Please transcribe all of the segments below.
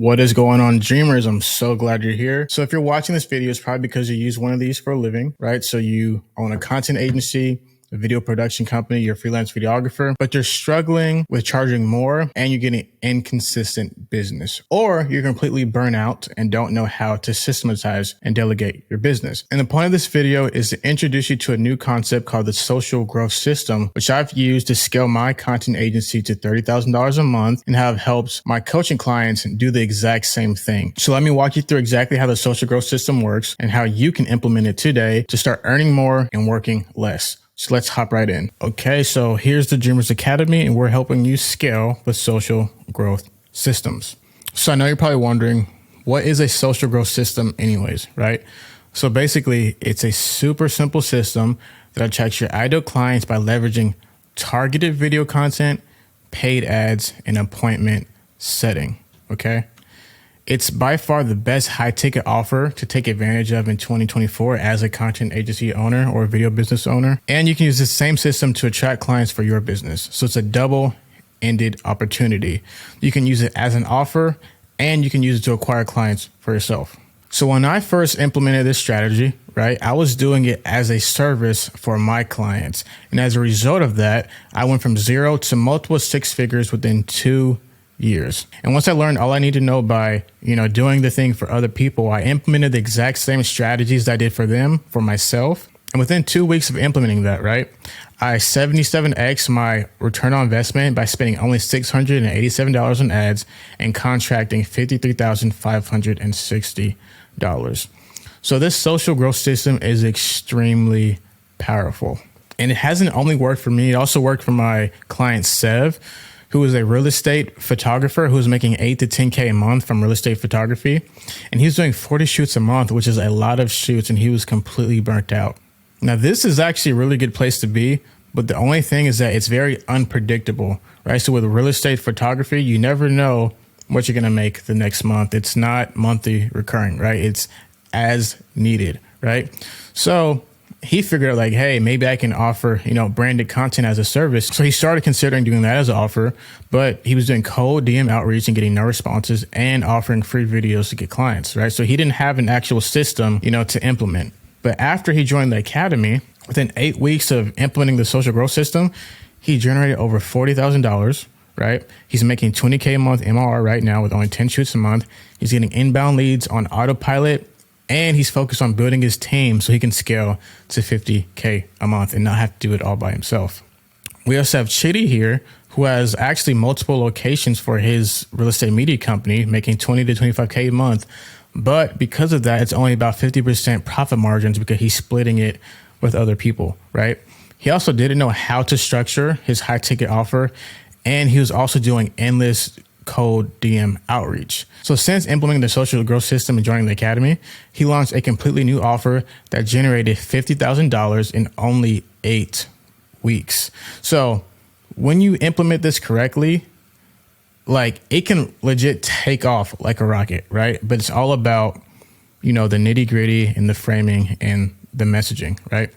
What is going on, dreamers? I'm so glad you're here. So if you're watching this video, it's probably because you use one of these for a living, right? So you own a content agency, a video production company, you're a freelance videographer, but you're struggling with charging more and you're getting inconsistent business, or you're completely burnt out and don't know how to systematize and delegate your business. And the point of this video is to introduce you to a new concept called the social growth system, which I've used to scale my content agency to $30,000 a month and have helped my coaching clients do the exact same thing. So let me walk you through exactly how the social growth system works and how you can implement it today to start earning more and working less. So let's hop right in. Okay, so here's the Dreamers Academy, and we're helping you scale with social growth systems. So I know you're probably wondering, what is a social growth system anyways, right? So basically, it's a super simple system that attracts your ideal clients by leveraging targeted video content, paid ads, and appointment setting, okay? It's by far the best high ticket offer to take advantage of in 2024 as a content agency owner or video business owner. And you can use the same system to attract clients for your business. So it's a double-ended opportunity. You can use it as an offer and you can use it to acquire clients for yourself. So when I first implemented this strategy, right, I was doing it as a service for my clients. And as a result of that, I went from zero to multiple six figures within 2 years. And once I learned all I need to know by, doing the thing for other people, I implemented the exact same strategies that I did for them, for myself. And within 2 weeks of implementing that, right, I 77x my return on investment by spending only $687 on ads and contracting $53,560. So this social growth system is extremely powerful. And it hasn't only worked for me, it also worked for my client Sev, who is a real estate photographer who's making $8 to $10K a month from real estate photography. And he's doing 40 shoots a month, which is a lot of shoots, and he was completely burnt out. Now, this is actually a really good place to be, but the only thing is that it's very unpredictable, right? So with real estate photography, you never know what you're going to make the next month. It's not monthly recurring, right? It's as needed, right? So he figured out like, hey, maybe I can offer, branded content as a service. So he started considering doing that as an offer, but he was doing cold DM outreach and getting no responses and offering free videos to get clients, right? So he didn't have an actual system, to implement. But after he joined the academy, within 8 weeks of implementing the social growth system, he generated over $40,000, right? He's making 20K a month MRR right now with only 10 shoots a month. He's getting inbound leads on autopilot. And he's focused on building his team so he can scale to 50K a month and not have to do it all by himself. We also have Chitty here, who has actually multiple locations for his real estate media company, making 20 to 25K a month. But because of that, it's only about 50% profit margins because he's splitting it with other people, right? He also didn't know how to structure his high ticket offer. And he was also doing endless cold DM outreach. So since implementing the social growth system and joining the academy, he launched a completely new offer that generated $50,000 in only 8 weeks. So when you implement this correctly, like it can legit take off like a rocket, right? But it's all about, the nitty gritty and the framing and the messaging, right?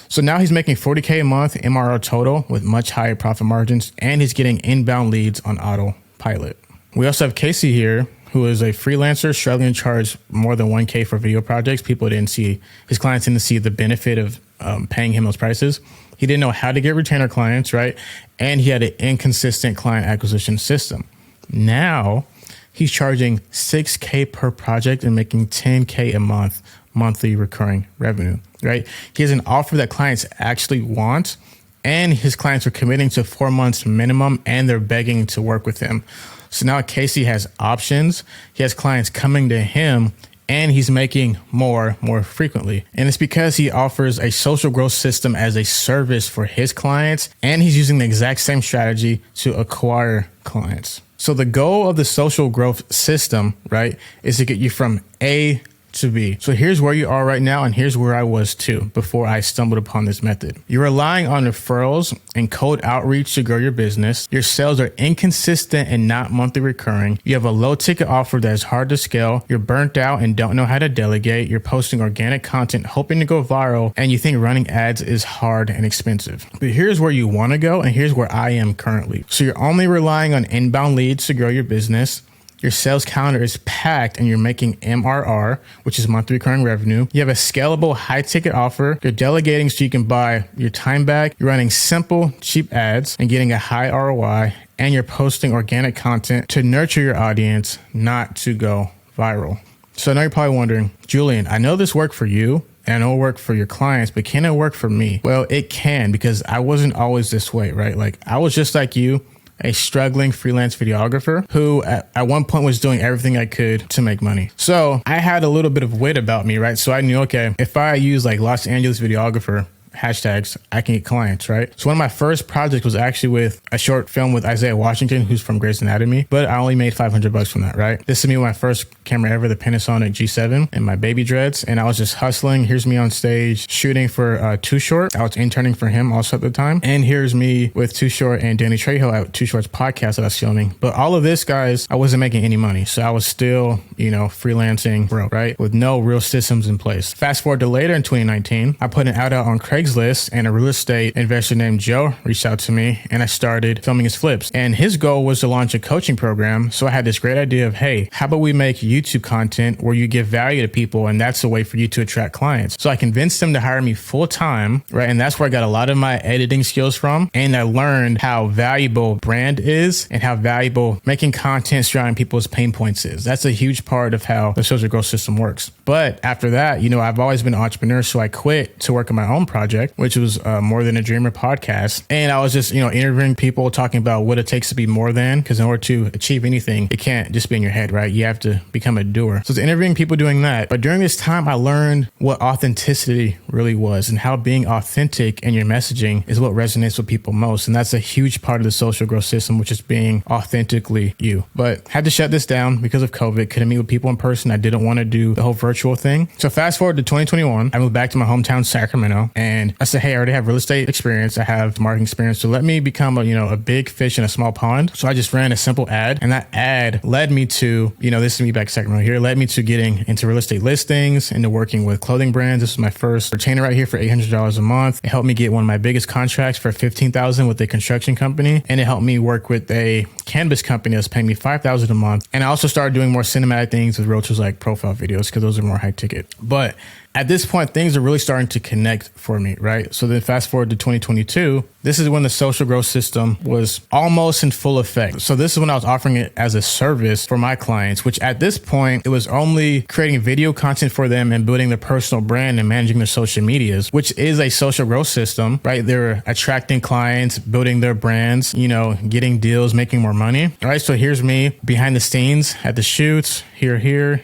So now he's making 40K a month MRR total with much higher profit margins, and he's getting inbound leads on autopilot. We also have Casey here, who is a freelancer struggling to charge more than 1K for video projects. His clients didn't see the benefit of paying him those prices. He didn't know how to get retainer clients, right? And he had an inconsistent client acquisition system. Now he's charging 6K per project and making 10K a month, monthly recurring revenue, right? He has an offer that clients actually want, and his clients are committing to 4 months minimum, and they're begging to work with him. So now Casey has options. He has clients coming to him, and he's making more frequently. And it's because he offers a social growth system as a service for his clients, and he's using the exact same strategy to acquire clients. So the goal of the social growth system, right, is to get you from A to B. So here's where you are right now, and here's where I was too before I stumbled upon this method. You're relying on referrals and cold outreach to grow your business. Your sales are inconsistent and not monthly recurring. You have a low ticket offer that is hard to scale. You're burnt out and don't know how to delegate. You're posting organic content hoping to go viral, and you think running ads is hard and expensive. But here's where you want to go, and here's where I am currently. So you're only relying on inbound leads to grow your business. Your sales calendar is packed and you're making MRR, which is monthly recurring revenue. You have a scalable high ticket offer. You're delegating so you can buy your time back. You're running simple, cheap ads and getting a high ROI. And you're posting organic content to nurture your audience, not to go viral. So now you're probably wondering, Julian, I know this worked for you and I know it worked for your clients, but can it work for me? Well, it can, because I wasn't always this way, right? Like I was just like you, a struggling freelance videographer who at one point was doing everything I could to make money. So I had a little bit of wit about me, right? So I knew, okay, if I use like Los Angeles videographer hashtags, I can get clients, right? So one of my first projects was actually with a short film with Isaiah Washington, who's from Grey's Anatomy, but I only made $500 from that, right? This is me with my first camera ever, the Panasonic G7 and my baby dreads. And I was just hustling. Here's me on stage shooting for Too Short. I was interning for him also at the time. And here's me with Too Short and Danny Trejo at Too Short's podcast that I was filming. But all of this, guys, I wasn't making any money. So I was still, freelancing, right? With no real systems in place. Fast forward to later in 2019, I put an ad out on Craigslist, and a real estate investor named Joe reached out to me and I started filming his flips. And his goal was to launch a coaching program. So I had this great idea of, hey, how about we make YouTube content where you give value to people, and that's a way for you to attract clients. So I convinced them to hire me full time, right? And that's where I got a lot of my editing skills from. And I learned how valuable brand is and how valuable making content surrounding people's pain points is. That's a huge part of how the social growth system works. But after that, I've always been an entrepreneur. So I quit to work on my own project, which was More Than a Dreamer podcast. And I was just, interviewing people, talking about what it takes to be more than, because in order to achieve anything, it can't just be in your head, right? You have to become a doer. So it's interviewing people doing that. But during this time, I learned what authenticity really was and how being authentic in your messaging is what resonates with people most. And that's a huge part of the social growth system, which is being authentically you. But had to shut this down because of COVID. Couldn't meet with people in person. I didn't want to do the whole virtual thing. So fast forward to 2021, I moved back to my hometown, Sacramento, and I said, hey, I already have real estate experience. I have marketing experience. So let me become a big fish in a small pond. So I just ran a simple ad, and that ad led me to, this is me back in Sacramento here, led me to getting into real estate listings, into working with clothing brands. This was my first retainer right here for $800 a month. It helped me get one of my biggest contracts for $15,000 with a construction company. And it helped me work with a cannabis company that's paying me $5,000 a month. And I also started doing more cinematic things with realtors, like profile videos, because those are more high ticket. But at this point, things are really starting to connect for me, right? So then fast forward to 2022, this is when the social growth system was almost in full effect. So this is when I was offering it as a service for my clients, which at this point, it was only creating video content for them and building their personal brand and managing their social medias, which is a social growth system, right? They're attracting clients, building their brands, getting deals, making more money. All right. So here's me behind the scenes at the shoots, here.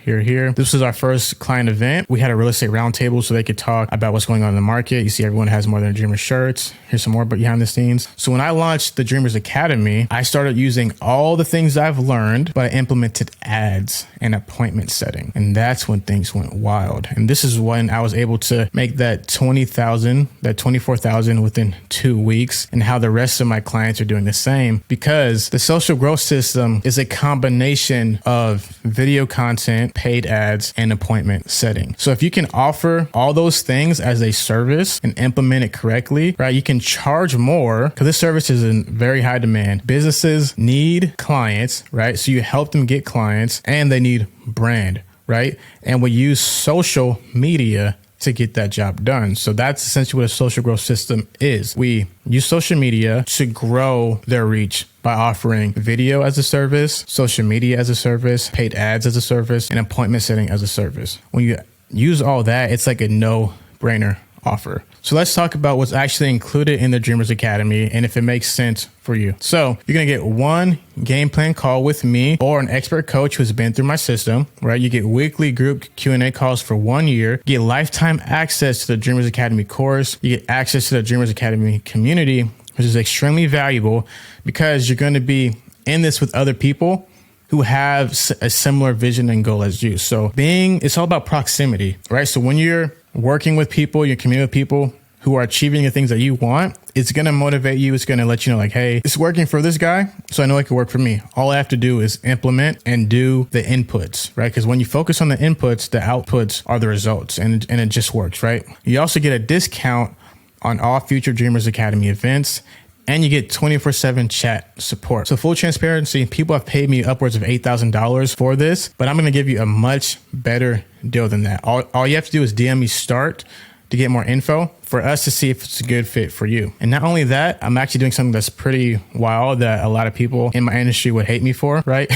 This was our first client event. We had a real estate roundtable so they could talk about what's going on in the market. You see everyone has More Than a Dreamer shirts. Here's some more behind the scenes. So when I launched the Dreamers Academy, I started using all the things I've learned, but I implemented ads and appointment setting. And that's when things went wild. And this is when I was able to make that 24,000 within 2 weeks, and how the rest of my clients are doing the same, because the social growth system is a combination of video content, paid ads, and appointment setting. So if you can offer all those things as a service and implement it correctly, right, you can charge more, because this service is in very high demand. Businesses need clients, right? So you help them get clients, and they need brand, right? And we use social media to get that job done. So that's essentially what a social growth system is. We use social media to grow their reach by offering video as a service, social media as a service, paid ads as a service, and appointment setting as a service. When you use all that, it's like a no-brainer offer. So let's talk about what's actually included in the Dreamers Academy and if it makes sense for you. So you're going to get one game plan call with me or an expert coach who's been through my system, right? You get weekly group Q&A calls for 1 year. You get lifetime access to the Dreamers Academy course. You get access to the Dreamers Academy community, which is extremely valuable because you're going to be in this with other people who have a similar vision and goal as you. So it's all about proximity, right? So when you're working with people, you're communing with people who are achieving the things that you want, it's going to motivate you. It's going to let you know, like, hey, it's working for this guy, so I know it can work for me. All I have to do is implement and do the inputs, right? Because when you focus on the inputs, the outputs are the results, and it just works, right? You also get a discount on all future Dreamers Academy events and you get 24/7 chat support. So full transparency, people have paid me upwards of $8,000 for this, but I'm going to give you a much better deal than that. All you have to do is DM me start to get more info for us to see if it's a good fit for you. And not only that, I'm actually doing something that's pretty wild that a lot of people in my industry would hate me for, right?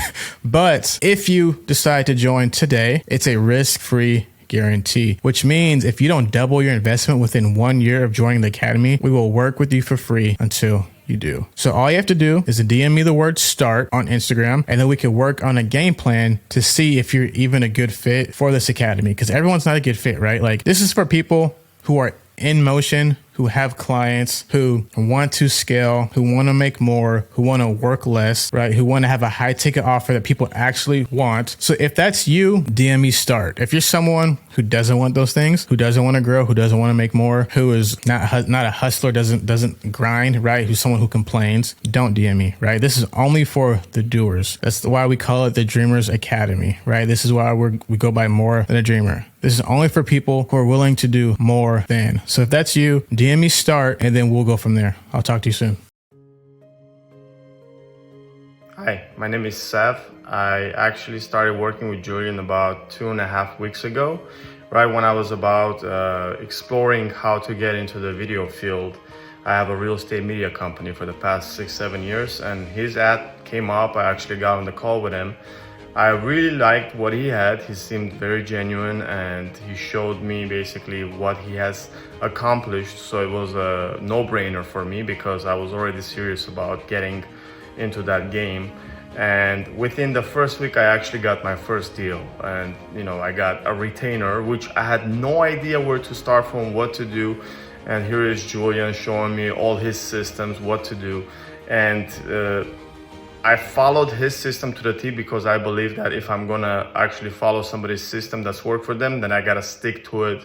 But if you decide to join today, it's a risk-free guarantee, which means if you don't double your investment within 1 year of joining the academy, we will work with you for free until you do. So all you have to do is to DM me the word start on Instagram, and then we can work on a game plan to see if you're even a good fit for this academy, because everyone's not a good fit, right? Like, this is for people who are in motion, who have clients, who want to scale, who want to make more, who want to work less, right? Who want to have a high ticket offer that people actually want. So if that's you, DM me start. If you're someone who doesn't want those things, who doesn't want to grow, who doesn't want to make more, who is not a hustler, doesn't grind, right? Who's someone who complains, don't DM me, right? This is only for the doers. That's why we call it the Dreamers Academy, right? This is why we go by more than a dreamer. This is only for people who are willing to do more than. So if that's you, DM me start, and then we'll go from there. I'll talk to you soon. Hi, my name is Seth. I actually started working with Julian about 2.5 weeks ago, right when I was about exploring how to get into the video field. I have a real estate media company for the past 6-7 years, and his ad came up. I actually got on the call with him. I really liked what he had. He seemed very genuine, and he showed me basically what he has accomplished. So it was a no-brainer for me because I was already serious about getting into that game. And within the first week, I actually got my first deal. And I got a retainer, which I had no idea where to start from, what to do. And here is Julian showing me all his systems, what to do. And I followed his system to the T because I believe that if I'm gonna actually follow somebody's system that's worked for them, then I gotta stick to it,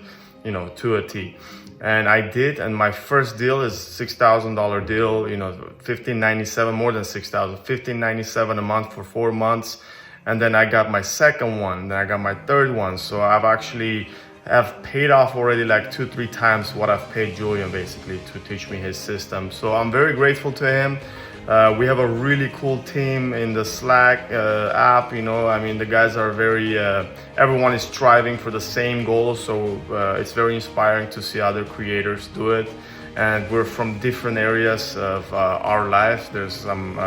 to a T. And I did, and my first deal is $6,000 deal, $1,597, more than $6,000, $1,597 a month for 4 months. And then I got my second one, then I got my third one. So I've actually paid off already like 2-3 times what I've paid Julian basically to teach me his system. So I'm very grateful to him. We have a really cool team in the Slack app. The guys are very, everyone is striving for the same goals. So it's very inspiring to see other creators do it. And we're from different areas of our life. There's some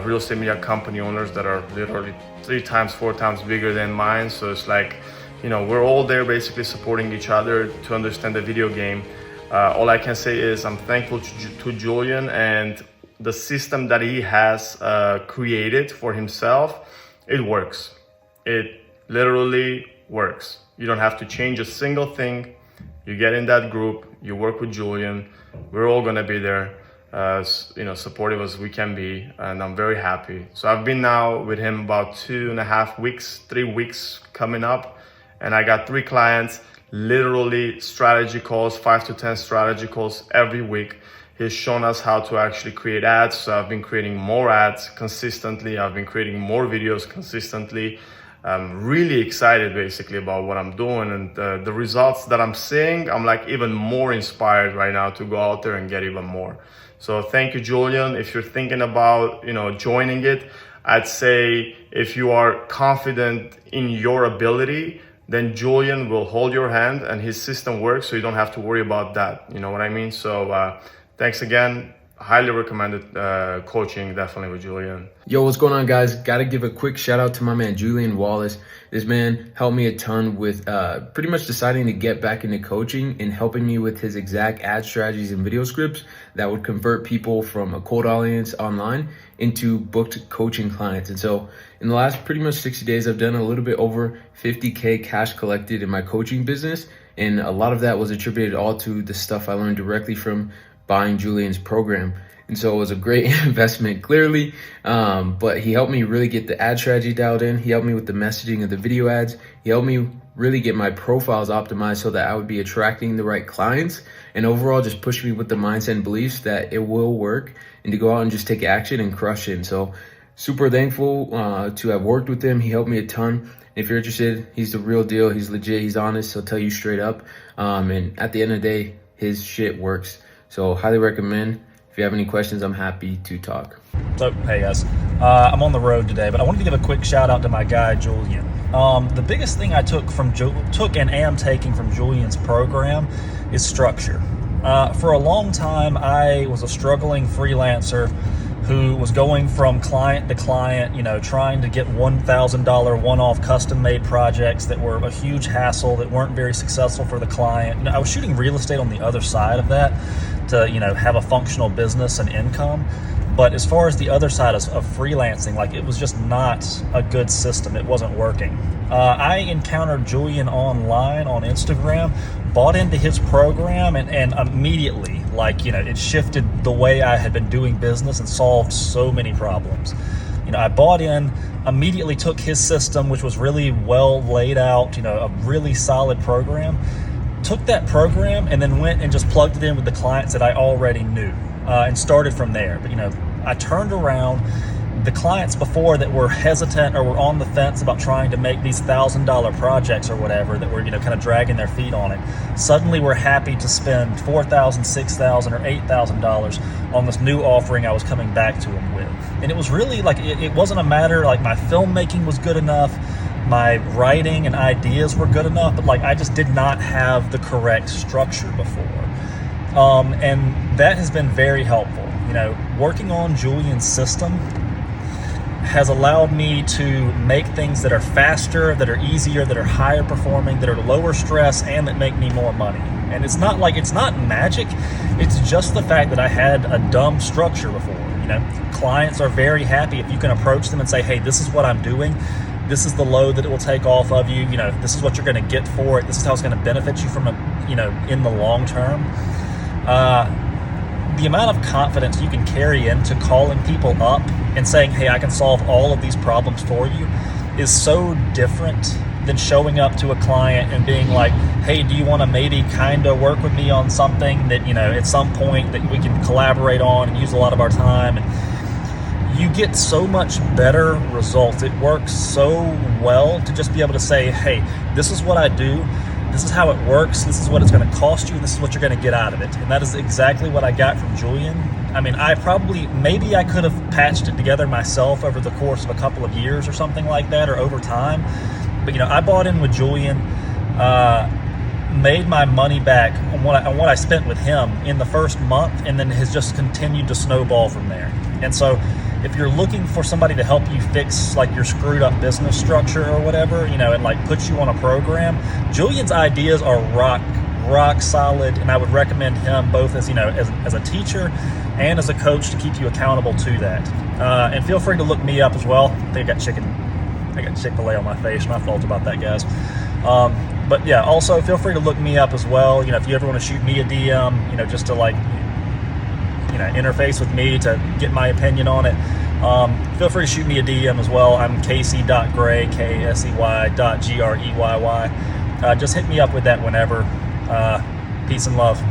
real estate media company owners that are literally 3 times, 4 times bigger than mine. So it's like, we're all there basically supporting each other to understand the video game. All I can say is I'm thankful to Julian and the system that he has created for himself. It works. It literally works. You don't have to change a single thing. You get in that group, you work with Julian. We're all gonna be there, supportive as we can be, and I'm very happy. So I've been now with him about 2.5 weeks, 3 weeks coming up, and I got 3 clients, literally strategy calls, 5 to 10 strategy calls every week. He's shown us how to actually create ads. So I've been creating more ads consistently. I've been creating more videos consistently. I'm really excited basically about what I'm doing, and the results that I'm seeing, I'm like even more inspired right now to go out there and get even more. So thank you, Julian. If you're thinking about, joining it, I'd say if you are confident in your ability, then Julian will hold your hand and his system works. So you don't have to worry about that. You know what I mean? So, thanks again. Highly recommended coaching, definitely with Julian. Yo, what's going on, guys? Got to give a quick shout out to my man, Julian Wallace. This man helped me a ton with pretty much deciding to get back into coaching and helping me with his exact ad strategies and video scripts that would convert people from a cold audience online into booked coaching clients. And so in the last pretty much 60 days, I've done a little bit over 50K cash collected in my coaching business. And a lot of that was attributed all to the stuff I learned directly from buying Julian's program. And so it was a great investment, clearly, but he helped me really get the ad strategy dialed in. He helped me with the messaging of the video ads. He helped me really get my profiles optimized so that I would be attracting the right clients, and overall just push me with the mindset and beliefs that it will work and to go out and just take action and crush it. And so super thankful to have worked with him. He helped me a ton. If you're interested, he's the real deal. He's legit. He's honest. He'll tell you straight up. And at the end of the day, his shit works. So highly recommend. If you have any questions, I'm happy to talk. So, hey guys, I'm on the road today, but I wanted to give a quick shout out to my guy, Julian. The biggest thing I took and am taking from Julian's program is structure. For a long time, I was a struggling freelancer who was going from client to client, trying to get $1,000 one-off custom-made projects that were a huge hassle, that weren't very successful for the client. I was shooting real estate on the other side of that to, have a functional business and income. But as far as the other side of freelancing, it was just not a good system. It wasn't working. I encountered Julian online on Instagram, bought into his program, and immediately, it shifted the way I had been doing business and solved so many problems. I bought in, immediately took his system, which was really well laid out, a really solid program, took that program and then went and just plugged it in with the clients that I already knew, and started from there. But, I turned around. The clients before that were hesitant or were on the fence about trying to make these $1,000 projects or whatever, that were kind of dragging their feet on it, suddenly were happy to spend $4,000, $6,000, or $8,000 on this new offering I was coming back to them with. And it was really it wasn't a matter my filmmaking was good enough, my writing and ideas were good enough, but I just did not have the correct structure before. And that has been very helpful. Working on Julian's system has allowed me to make things that are faster, that are easier, that are higher performing, that are lower stress, and that make me more money. And it's not magic. It's just the fact that I had a dumb structure before. Clients are very happy if you can approach them and say, hey, this is what I'm doing. This is the load that it will take off of you. This is what you're going to get for it. This is how it's going to benefit you from in the long term. The amount of confidence you can carry into calling people up and saying, hey, I can solve all of these problems for you is so different than showing up to a client and being like, hey, do you want to maybe kind of work with me on something that, at some point that we can collaborate on and use a lot of our time. And you get so much better results. It works so well to just be able to say, hey, this is what I do. This is how it works. This is what it's going to cost you. And this is what you're going to get out of it. And that is exactly what I got from Julian. I mean, maybe I could have patched it together myself over the course of a couple of years or something like that, or over time. But, I bought in with Julian, made my money back on what I spent with him in the first month, and then has just continued to snowball from there. And so if you're looking for somebody to help you fix your screwed up business structure or whatever, and put you on a program, Julian's ideas are rock solid, and I would recommend him both as as a teacher and as a coach to keep you accountable to that. And feel free to look me up as well. I think I got Chick-fil-A on my face. My fault about that, guys. But yeah, also feel free to look me up as well. If you ever want to shoot me a DM, just to interface with me to get my opinion on it, feel free to shoot me a DM as well. I'm Casey.Grey, Kasey.Greyy. Just hit me up with that whenever. Peace and love.